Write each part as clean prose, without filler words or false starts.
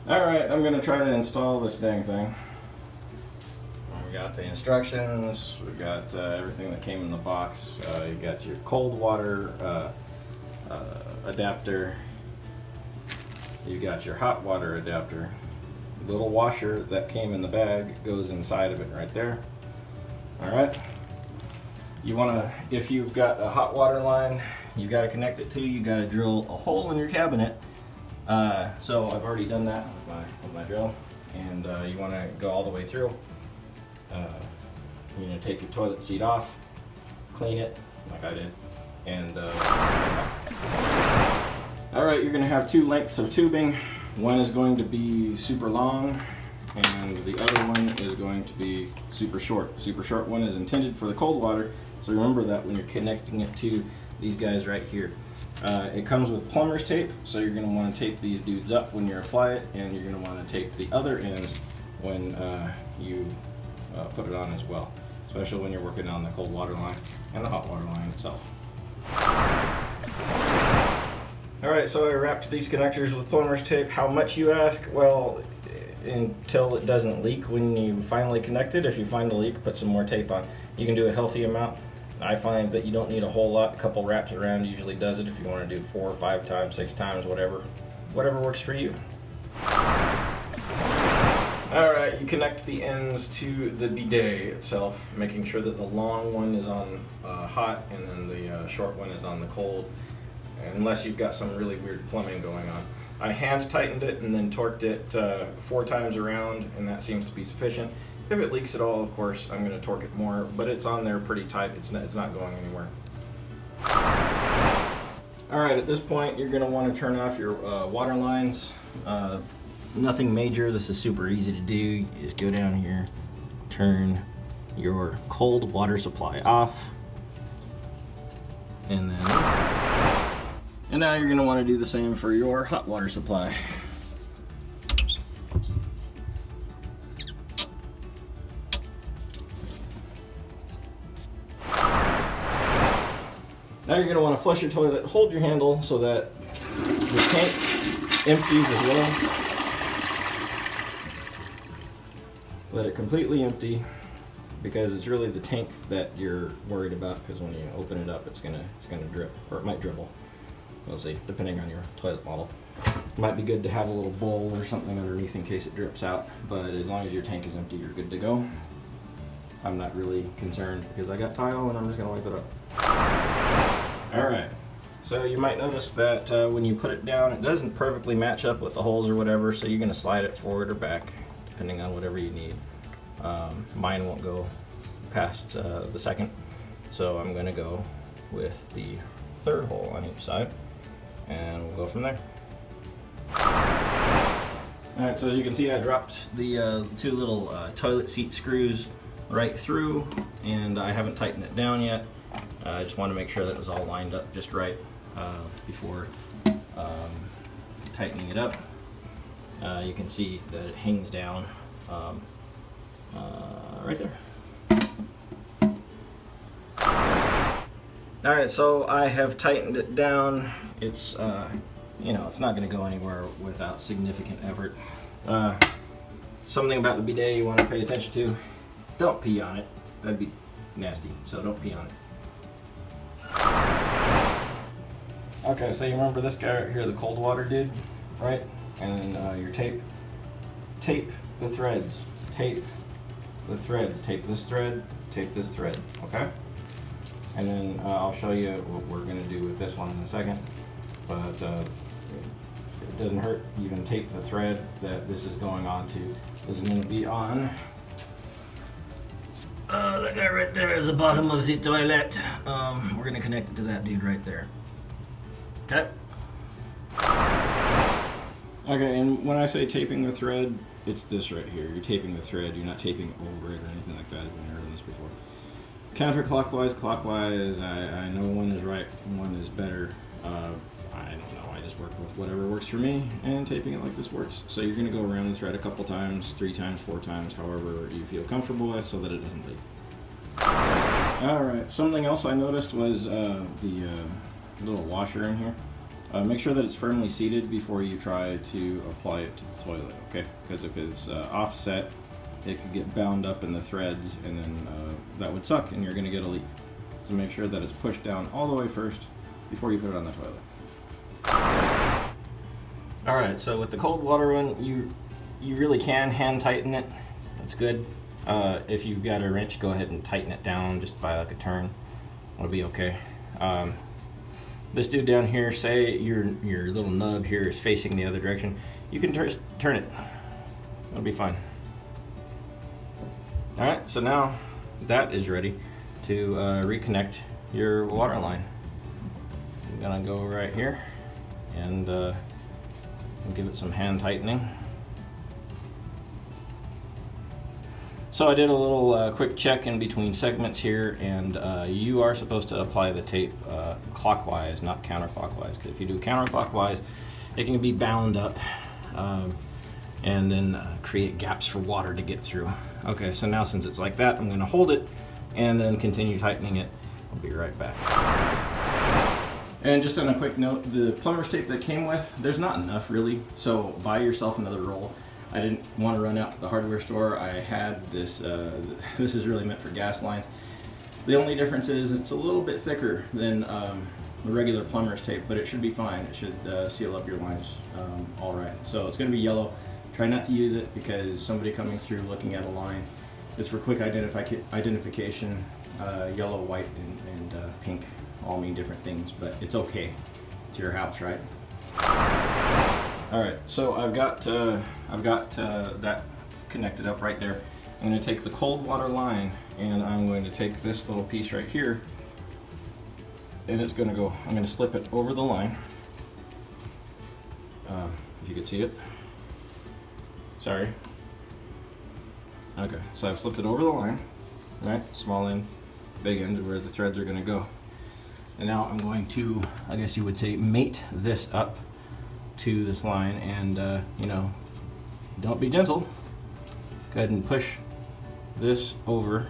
Alright, I'm going to try to install this dang thing. We got the instructions, we got everything that came in the box. You got your cold water adapter, you got your hot water adapter. The little washer that came in the bag goes inside of it right there. Alright, you want to, if you've got a hot water line, you got to connect it to, you got to drill a hole in your cabinet. So I've already done that with my drill, and you want to go all the way through. You're going to take your toilet seat off, clean it like I did, and alright, you're going to have two lengths of tubing. One is going to be super long, and the other one is going to be super short. The super short one is intended for the cold water, so remember that when you're connecting it to these guys right here. It comes with plumber's tape, so you're going to want to tape these dudes up when you apply it, and you're going to want to tape the other ends when you put it on as well, especially when you're working on the cold water line and the hot water line itself. Alright, so I wrapped these connectors with plumber's tape. How much, you ask? Well, until it doesn't leak when you finally connect it. If you find a leak, put some more tape on. You can do a healthy amount. I find that you don't need a whole lot. A couple wraps around usually does it. If you want to do 4 or 5 times, 6 times, whatever works for you. Alright, you connect the ends to the bidet itself, making sure that the long one is on hot and then the short one is on the cold, unless you've got some really weird plumbing going on. I hand tightened it and then torqued it 4 times around, and that seems to be sufficient. If it leaks at all, of course, I'm going to torque it more, but it's on there pretty tight. It's not going anywhere. Alright, at this point, you're going to want to turn off your water lines. Nothing major. This is super easy to do. You just go down here, turn your cold water supply off, and now you're going to want to do the same for your hot water supply. Now you're going to want to flush your toilet. Hold your handle so that the tank empties as well. Let it completely empty, because it's really the tank that you're worried about, because when you open it up, it's gonna drip, or it might dribble. We'll see, depending on your toilet model. It might be good to have a little bowl or something underneath in case it drips out, but as long as your tank is empty, you're good to go. I'm not really concerned because I got tile and I'm just gonna wipe it up. Alright, so you might notice that when you put it down, it doesn't perfectly match up with the holes or whatever, so you're gonna slide it forward or back, depending on whatever you need. Mine won't go past the second, so I'm going to go with the third hole on each side, and we'll go from there. Alright, so as you can see, I dropped the 2 little toilet seat screws right through, and I haven't tightened it down yet. I just want to make sure that it was all lined up just right before tightening it up. You can see that it hangs down right there. Alright, so I have tightened it down. It's it's not going to go anywhere without significant effort. Something about the bidet you want to pay attention to: don't pee on it. That'd be nasty, so don't pee on it. Okay, so you remember this guy right here, the cold water dude, right? And then your tape. Tape the threads. Tape the threads. Tape this thread. Tape this thread. Okay? And then I'll show you what we're going to do with this one in a second. But it doesn't hurt. You can tape the thread that this is going on to. This is going to be on. That guy right there is the bottom of the toilet. We're going to connect it to that dude right there. Okay? Okay, and when I say taping the thread, it's this right here. You're taping the thread, you're not taping over it or anything like that. I've been heard this before. Counterclockwise, clockwise, I know one is right, one is better. I don't know, I just work with whatever works for me, and taping it like this works. So you're going to go around the thread a couple times, 3 times, 4 times, however you feel comfortable with, so that it doesn't leak. Alright, something else I noticed was the little washer in here. Make sure that it's firmly seated before you try to apply it to the toilet, okay? Because if it's offset, it could get bound up in the threads, and then that would suck and you're going to get a leak. So make sure that it's pushed down all the way first before you put it on the toilet. Alright, so with the cold water one, you really can hand tighten it. That's good. If you've got a wrench, go ahead and tighten it down just by like a turn. It'll be okay. This dude down here, say your little nub here is facing the other direction, you can turn it. It'll be fine. Alright, so now that is ready to reconnect your water line. I'm gonna go right here and give it some hand tightening. So I did a little quick check in between segments here, and you are supposed to apply the tape clockwise, not counterclockwise, because if you do counterclockwise, it can be bound up and then create gaps for water to get through. Okay, so now since it's like that, I'm going to hold it and then continue tightening it. I'll be right back. And just on a quick note, the plumber's tape that came with, there's not enough really, so buy yourself another roll. I didn't want to run out to the hardware store. I had this, this is really meant for gas lines. The only difference is it's a little bit thicker than the regular plumber's tape, but it should be fine. It should seal up your lines all right. So it's going to be yellow. Try not to use it because somebody coming through looking at a line, it's for quick identification. Yellow, white, and pink all mean different things, but it's okay. It's your house, right? All right, so I've got that connected up right there. I'm going to take the cold water line, and I'm going to take this little piece right here, and it's going to go. I'm going to slip it over the line. If you could see it. Sorry. Okay, so I've slipped it over the line, right? Small end, big end, where the threads are going to go. And now I'm going to, I guess you would say, mate this up to this line, and you know, don't be gentle. Go ahead and push this over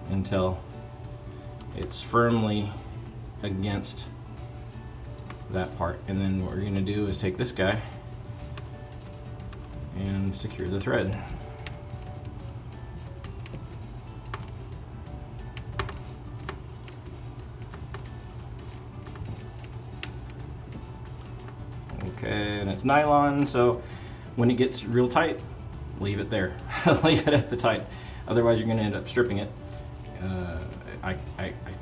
until it's firmly against that part, and then what we're going to do is take this guy and secure the thread. Okay, and it's nylon, so when it gets real tight, leave it there. Leave it at the tight. Otherwise, you're going to end up stripping it. I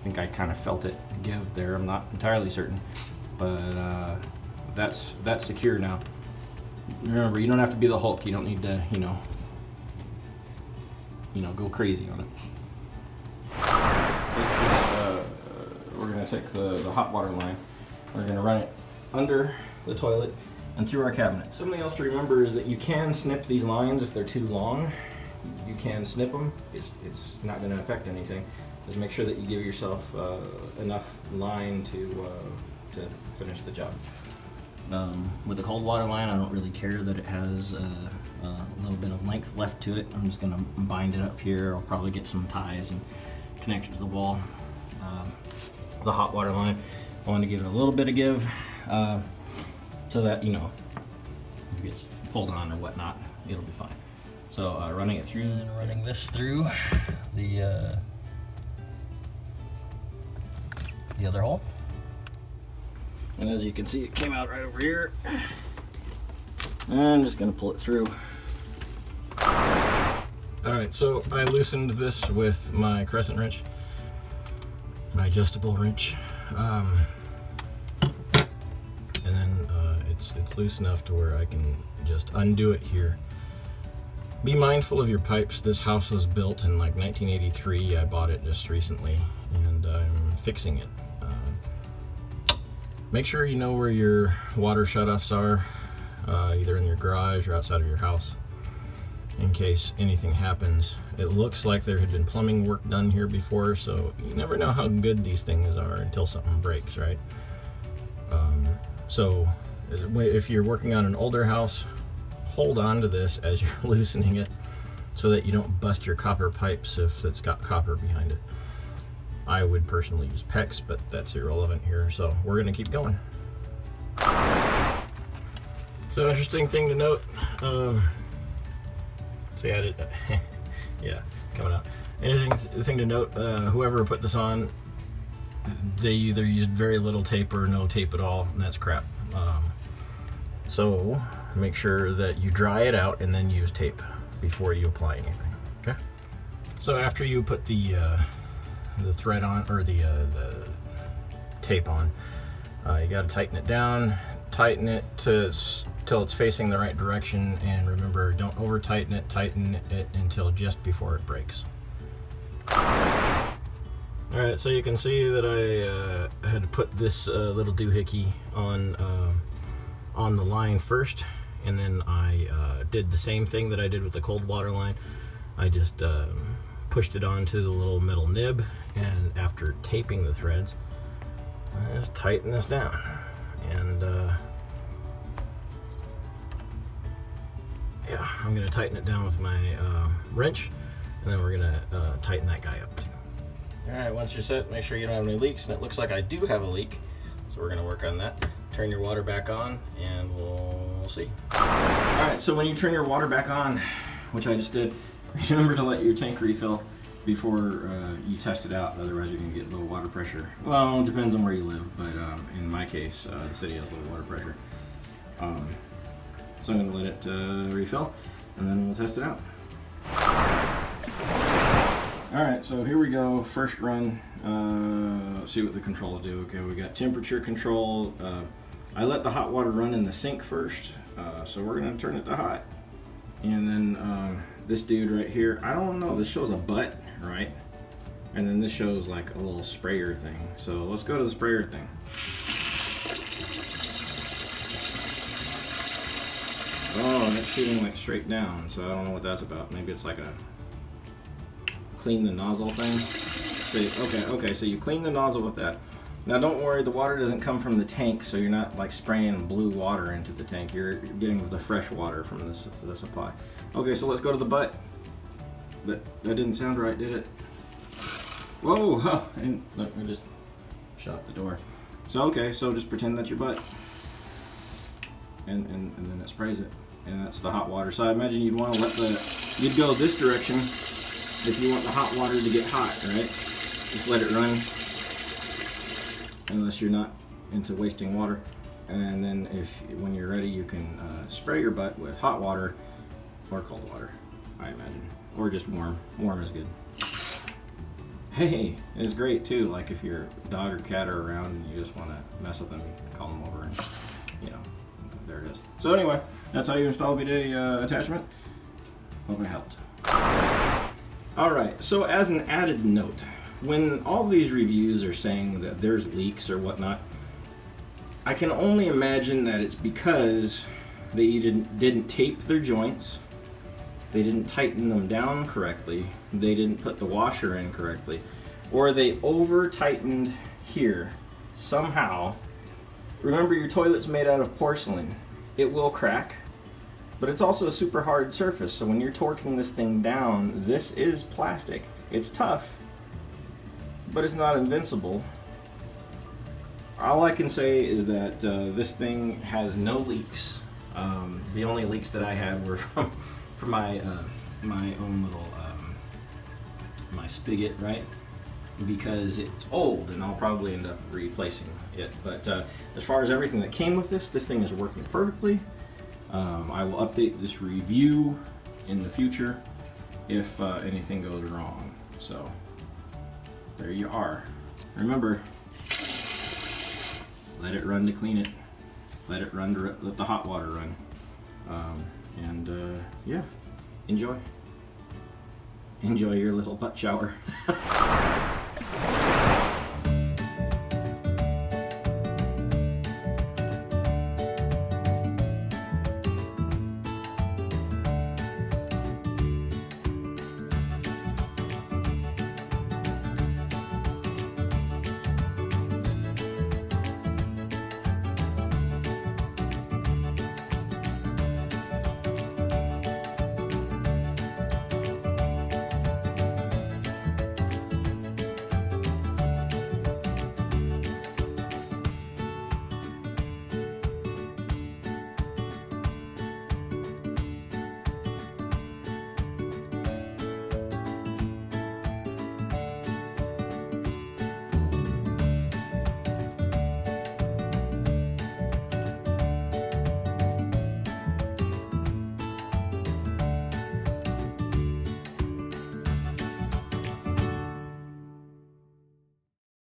think I kind of felt it give there. I'm not entirely certain, but that's secure now. Remember, you don't have to be the Hulk. You don't need to, you know, go crazy on it. We're going to take the hot water line. We're going to run it under the toilet and through our cabinet. Something else to remember is that you can snip these lines if they're too long. You can snip them. It's not going to affect anything. Just make sure that you give yourself enough line to finish the job. With the cold water line, I don't really care that it has a little bit of length left to it. I'm just going to bind it up here. I'll probably get some ties and connect it to the wall. The hot water line, I want to give it a little bit of give so that, you know, if it gets pulled on or whatnot, it'll be fine. So running it through and running this through the other hole. And as you can see, it came out right over here. And I'm just going to pull it through. Alright, so I loosened this with my crescent wrench, my adjustable wrench. And then it's loose enough to where I can just undo it here. Be mindful of your pipes. This house was built in like 1983. I bought it just recently, and I'm fixing it. Make sure you know where your water shutoffs are, either in your garage or outside of your house, in case anything happens. It looks like there had been plumbing work done here before, so you never know how good these things are until something breaks, right? So if you're working on an older house, hold on to this as you're loosening it so that you don't bust your copper pipes if it's got copper behind it. I would personally use PEX, but that's irrelevant here, so we're going to keep going. So interesting thing to note. See, I did. Yeah, coming out. Interesting thing to note. Whoever put this on, they either used very little tape or no tape at all, and that's crap. So make sure that you dry it out and then use tape before you apply anything. Okay. So after you put the thread on, or the tape on, you got to tighten it down. Tighten it till it's facing the right direction, and remember, don't over tighten it. Tighten it until just before it breaks. All right, so you can see that I had to put this little doohickey on the line first, and then I did the same thing that I did with the cold water line. I just pushed it onto the little metal nib, and after taping the threads, I just tighten this down. And yeah, I'm going to tighten it down with my wrench, and then we're going to tighten that guy up too. Alright, once you're set, make sure you don't have any leaks, and it looks like I do have a leak, so we're going to work on that. Turn your water back on, and we'll see. Alright, so when you turn your water back on, which I just did, remember to let your tank refill before you test it out, otherwise you're going to get low water pressure. Well, it depends on where you live, but in my case, the city has low water pressure. So I'm going to let it refill, and then we'll test it out. Alright, so here we go, first run. Let's see what the controls do. Okay, we got temperature control. I let the hot water run in the sink first, so we're going to turn it to hot. And then this dude right here, I don't know, this shows a butt, right? And then this shows like a little sprayer thing. So let's go to the sprayer thing. Oh, and it's shooting like straight down, so I don't know what that's about. Maybe it's like a clean the nozzle thing. So, okay, so you clean the nozzle with that. Now don't worry, the water doesn't come from the tank, so you're not like spraying blue water into the tank. You're getting the fresh water from the supply. Okay, so let's go to the butt. That didn't sound right, did it? Whoa, oh, and look, I just shot the door. So okay, so just pretend that's your butt. And then it sprays it. And that's the hot water. So I imagine you'd want to you'd go this direction if you want the hot water to get hot, right? Just let it run, unless you're not into wasting water. And then when you're ready, you can spray your butt with hot water or cold water, I imagine. Or just warm. Warm is good. Hey, it's great too, like if your dog or cat are around and you just want to mess with them, you can call them over and, you know, there it is. So anyway, that's how you install a bidet attachment. Hope it helped. Alright, so as an added note, when all these reviews are saying that there's leaks or whatnot, I can only imagine that it's because they didn't tape their joints, they didn't tighten them down correctly, they didn't put the washer in correctly, or they over tightened here somehow. Remember, your toilet's made out of porcelain. It will crack, but it's also a super hard surface, so when you're torquing this thing down, this is plastic. It's tough, but it's not invincible. All I can say is that this thing has no leaks. The only leaks that I had were from my own little my spigot, right? Because it's old and I'll probably end up replacing it. But as far as everything that came with this thing is working perfectly. I will update this review in the future if anything goes wrong. So there you are. Remember, let it run to clean it. Let it run to let the hot water run. Yeah, enjoy your little butt shower.